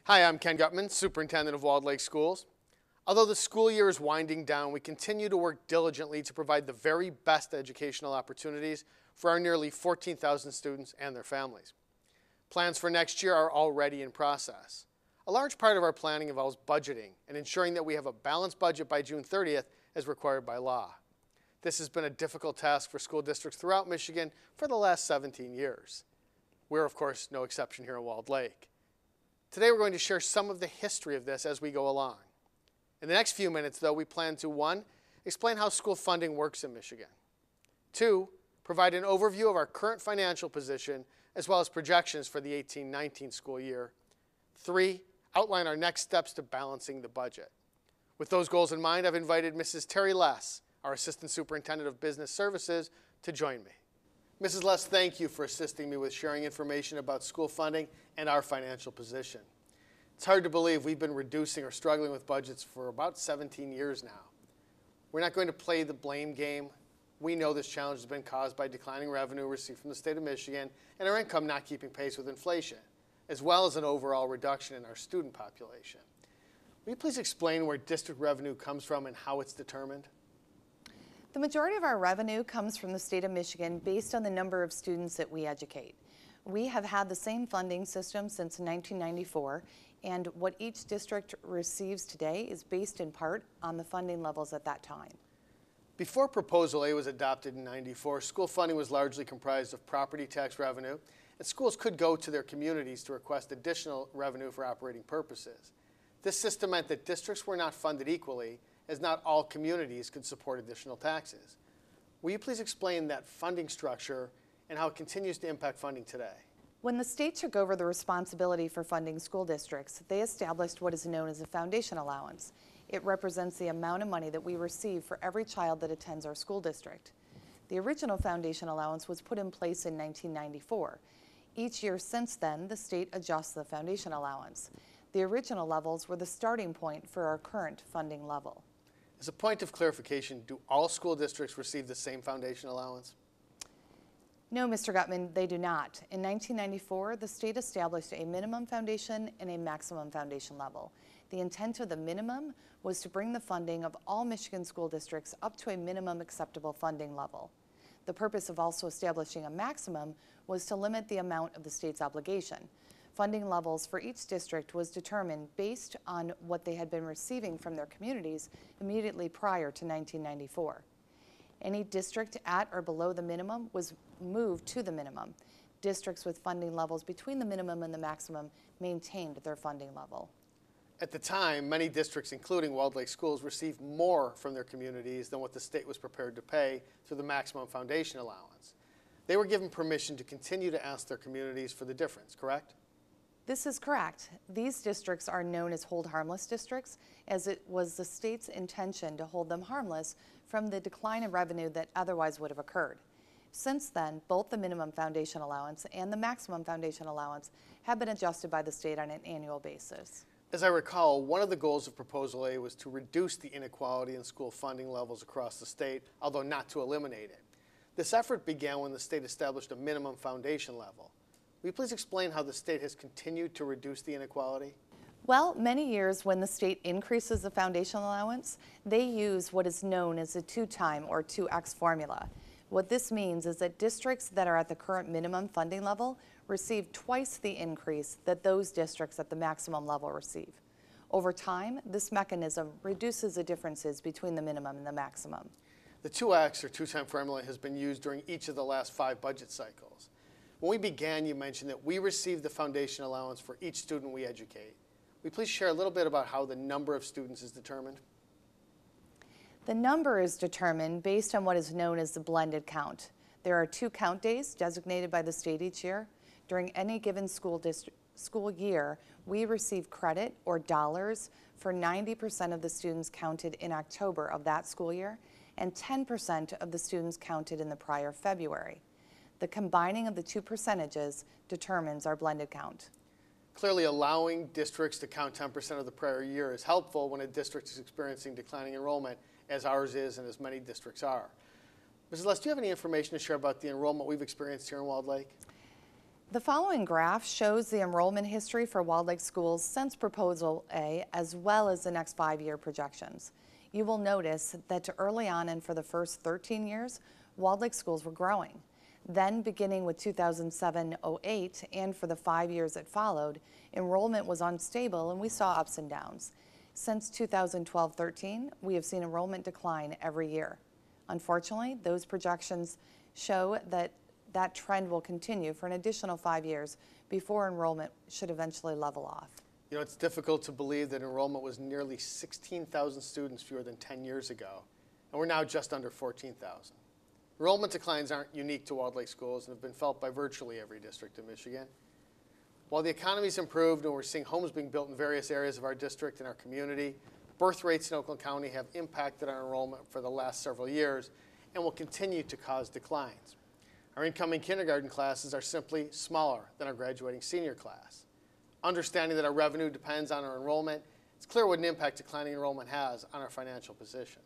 Hi, I'm Ken Gutman, Superintendent of Walled Lake Schools. Although the school year is winding down, we continue to work diligently to provide the very best educational opportunities for our nearly 14,000 students and their families. Plans for next year are already in process. A large part of our planning involves budgeting and ensuring that we have a balanced budget by June 30th as required by law. This has been a difficult task for school districts throughout Michigan for the last 17 years. We're, of course, no exception here at Walled Lake. Today we're going to share some of the history of this as we go along. In the next few minutes, though, we plan to 1. Explain how school funding works in Michigan. 2. Provide an overview of our current financial position as well as projections for the 18-19 school year. 3. Outline our next steps to balancing the budget. With those goals in mind, I've invited Mrs. Terry Less, our Assistant Superintendent of Business Services, to join me. Mrs. Less, thank you for assisting me with sharing information about school funding and our financial position. It's hard to believe we've been reducing or struggling with budgets for about 17 years now. We're not going to play the blame game. We know this challenge has been caused by declining revenue received from the state of Michigan and our income not keeping pace with inflation, as well as an overall reduction in our student population. Will you please explain where district revenue comes from and how it's determined? The majority of our revenue comes from the state of Michigan based on the number of students that we educate. We have had the same funding system since 1994, and what each district receives today is based in part on the funding levels at that time. Before Proposal A was adopted in '94, school funding was largely comprised of property tax revenue, and schools could go to their communities to request additional revenue for operating purposes. This system meant that districts were not funded equally, as not all communities could support additional taxes. Will you please explain that funding structure and how it continues to impact funding today? When the state took over the responsibility for funding school districts, they established what is known as a foundation allowance. It represents the amount of money that we receive for every child that attends our school district. The original foundation allowance was put in place in 1994. Each year since then, the state adjusts the foundation allowance. The original levels were the starting point for our current funding level. As a point of clarification, do all school districts receive the same foundation allowance? No, Mr. Gutman, they do not. In 1994, the state established a minimum foundation and a maximum foundation level. The intent of the minimum was to bring the funding of all Michigan school districts up to a minimum acceptable funding level. The purpose of also establishing a maximum was to limit the amount of the state's obligation. Funding levels for each district was determined based on what they had been receiving from their communities immediately prior to 1994. Any district at or below the minimum was moved to the minimum. Districts with funding levels between the minimum and the maximum maintained their funding level. At the time, many districts, including Walled Lake Schools, received more from their communities than what the state was prepared to pay through the maximum foundation allowance. They were given permission to continue to ask their communities for the difference, correct? This is correct. These districts are known as hold harmless districts, as it was the state's intention to hold them harmless from the decline in revenue that otherwise would have occurred. Since then, both the minimum foundation allowance and the maximum foundation allowance have been adjusted by the state on an annual basis. As I recall, one of the goals of Proposal A was to reduce the inequality in school funding levels across the state, although not to eliminate it. This effort began when the state established a minimum foundation level. Will you please explain how the state has continued to reduce the inequality? Well, many years when the state increases the foundation allowance, they use what is known as a 2-time or 2x formula. What this means is that districts that are at the current minimum funding level receive twice the increase that those districts at the maximum level receive. Over time, this mechanism reduces the differences between the minimum and the maximum. The 2x or 2-time formula has been used during each of the last 5 budget cycles. When we began, you mentioned that we receive the foundation allowance for each student we educate. Will you please share a little bit about how the number of students is determined? The number is determined based on what is known as the blended count. There are 2 count days designated by the state each year. During any given school year, we receive credit or dollars for 90% of the students counted in October of that school year and 10% of the students counted in the prior February. The combining of the 2 percentages determines our blended count. Clearly, allowing districts to count 10% of the prior year is helpful when a district is experiencing declining enrollment, as ours is and as many districts are. Mrs. Less, do you have any information to share about the enrollment we've experienced here in Walled Lake? The following graph shows the enrollment history for Walled Lake Schools since Proposal A, as well as the next 5-year projections. You will notice that early on and for the first 13 years, Walled Lake Schools were growing. Then, beginning with 2007-08 and for the 5 years that followed, enrollment was unstable and we saw ups and downs. Since 2012-13, we have seen enrollment decline every year. Unfortunately, those projections show that trend will continue for an additional 5 years before enrollment should eventually level off. You know, it's difficult to believe that enrollment was nearly 16,000 students fewer than 10 years ago, and we're now just under 14,000. Enrollment declines aren't unique to Walled Lake Schools and have been felt by virtually every district in Michigan. While the economy's improved and we're seeing homes being built in various areas of our district and our community, birth rates in Oakland County have impacted our enrollment for the last several years and will continue to cause declines. Our incoming kindergarten classes are simply smaller than our graduating senior class. Understanding that our revenue depends on our enrollment, it's clear what an impact declining enrollment has on our financial position.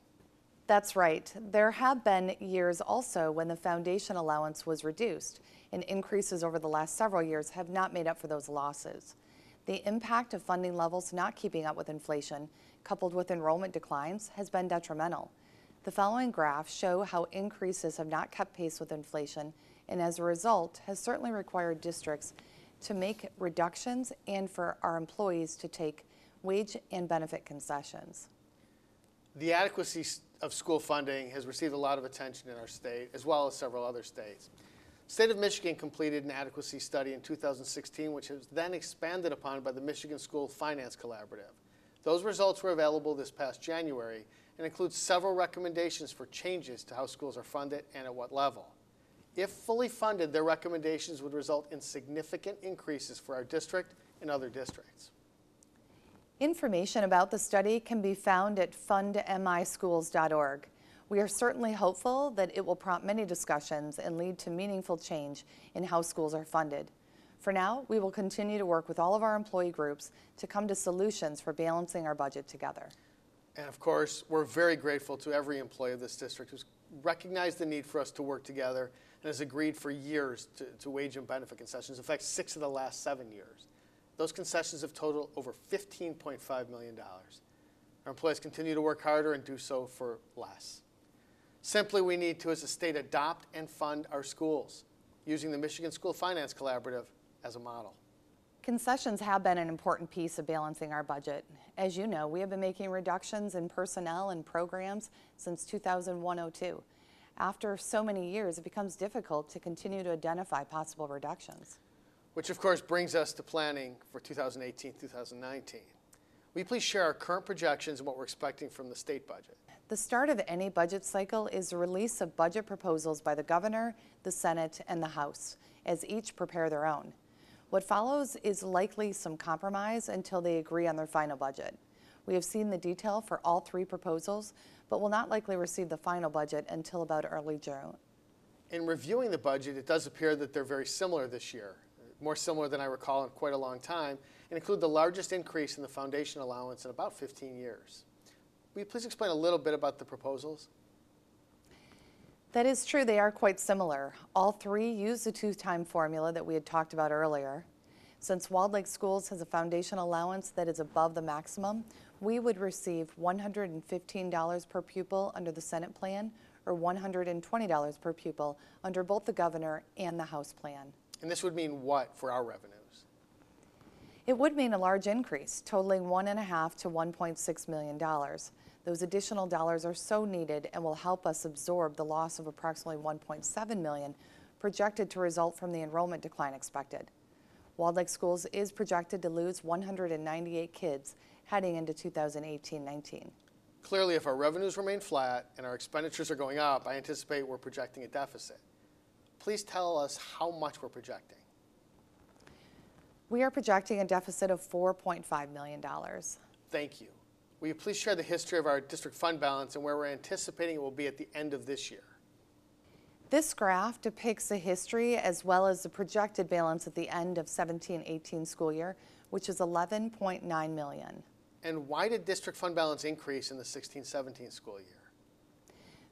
That's right. There have been years also when the foundation allowance was reduced, and increases over the last several years have not made up for those losses. The impact of funding levels not keeping up with inflation, coupled with enrollment declines, has been detrimental. The following graphs show how increases have not kept pace with inflation, and as a result, has certainly required districts to make reductions and for our employees to take wage and benefit concessions. The adequacy of school funding has received a lot of attention in our state, as well as several other states. The state of Michigan completed an adequacy study in 2016, which was then expanded upon by the Michigan School Finance Collaborative. Those results were available this past January and include several recommendations for changes to how schools are funded and at what level. If fully funded, their recommendations would result in significant increases for our district and other districts. Information about the study can be found at fundmischools.org. We are certainly hopeful that it will prompt many discussions and lead to meaningful change in how schools are funded. For now, we will continue to work with all of our employee groups to come to solutions for balancing our budget together. And of course, we're very grateful to every employee of this district who's recognized the need for us to work together and has agreed for years to wage and benefit concessions. In fact, 6 of the last 7 years. Those concessions have totaled over $15.5 million. Our employees continue to work harder and do so for less. Simply, we need to, as a state, adopt and fund our schools using the Michigan School Finance Collaborative as a model. Concessions have been an important piece of balancing our budget. As you know, we have been making reductions in personnel and programs since 2001-02. After so many years, it becomes difficult to continue to identify possible reductions. Which of course brings us to planning for 2018-2019. Will you please share our current projections and what we're expecting from the state budget? The start of any budget cycle is the release of budget proposals by the governor, the Senate, and the House, as each prepare their own. What follows is likely some compromise until they agree on their final budget. We have seen the detail for all 3 proposals, but will not likely receive the final budget until about early June. In reviewing the budget, it does appear that they're very similar this year, more similar than I recall in quite a long time, and include the largest increase in the foundation allowance in about 15 years. Will you please explain a little bit about the proposals? That is true, they are quite similar. All 3 use the 2-time formula that we had talked about earlier. Since Walled Lake Schools has a foundation allowance that is above the maximum, we would receive $115 per pupil under the Senate plan or $120 per pupil under both the governor and the House plan. And this would mean what for our revenues? It would mean a large increase, totaling $1.5 to $1.6 million. Those additional dollars are so needed and will help us absorb the loss of approximately $1.7 million projected to result from the enrollment decline expected. Walled Lake Schools is projected to lose 198 kids heading into 2018-19. Clearly, if our revenues remain flat and our expenditures are going up, I anticipate we're projecting a deficit. Please tell us how much we're projecting. We are projecting a deficit of $4.5 million. Thank you. Will you please share the history of our district fund balance and where we're anticipating it will be at the end of this year? This graph depicts the history as well as the projected balance at the end of 17-18 school year, which is $11.9 million. And why did district fund balance increase in the 16-17 school year?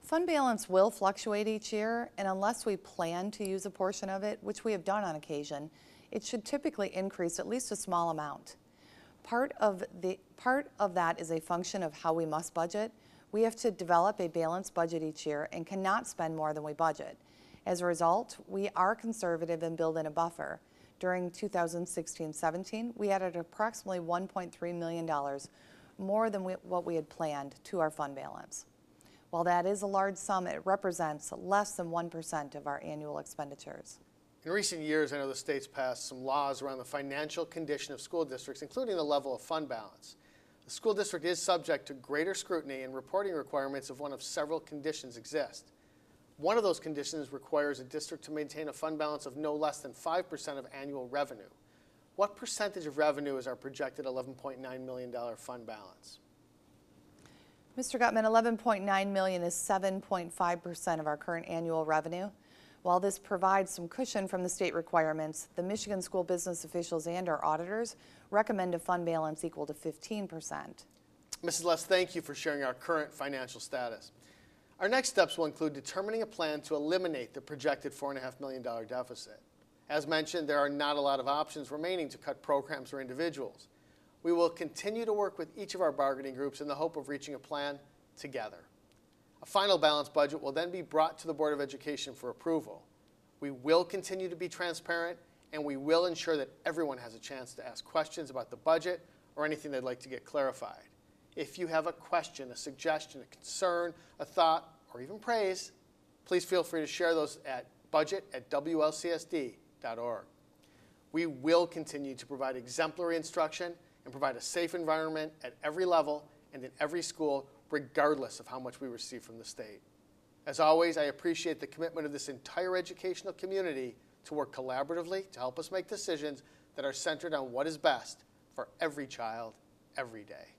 Fund balance will fluctuate each year, and unless we plan to use a portion of it, which we have done on occasion, it should typically increase at least a small amount. Part of that is a function of how we must budget. We have to develop a balanced budget each year and cannot spend more than we budget. As a result, we are conservative and build in a buffer. During 2016-17, we added approximately $1.3 million more than what we had planned to our fund balance. While that is a large sum, it represents less than 1% of our annual expenditures. In recent years, I know the state's passed some laws around the financial condition of school districts, including the level of fund balance. The school district is subject to greater scrutiny, and reporting requirements of one of several conditions exist. One of those conditions requires a district to maintain a fund balance of no less than 5% of annual revenue. What percentage of revenue is our projected $11.9 million fund balance? Mr. Gutman, $11.9 million is 7.5% of our current annual revenue. While this provides some cushion from the state requirements, the Michigan school business officials and our auditors recommend a fund balance equal to 15%. Mrs. Les, thank you for sharing our current financial status. Our next steps will include determining a plan to eliminate the projected $4.5 million deficit. As mentioned, there are not a lot of options remaining to cut programs or individuals. We will continue to work with each of our bargaining groups in the hope of reaching a plan together. A final balanced budget will then be brought to the Board of Education for approval. We will continue to be transparent, and we will ensure that everyone has a chance to ask questions about the budget or anything they'd like to get clarified. If you have a question, a suggestion, a concern, a thought, or even praise, please feel free to share those at budget@wlcsd.org. We will continue to provide exemplary instruction and provide a safe environment at every level and in every school, regardless of how much we receive from the state. As always, I appreciate the commitment of this entire educational community to work collaboratively to help us make decisions that are centered on what is best for every child, every day.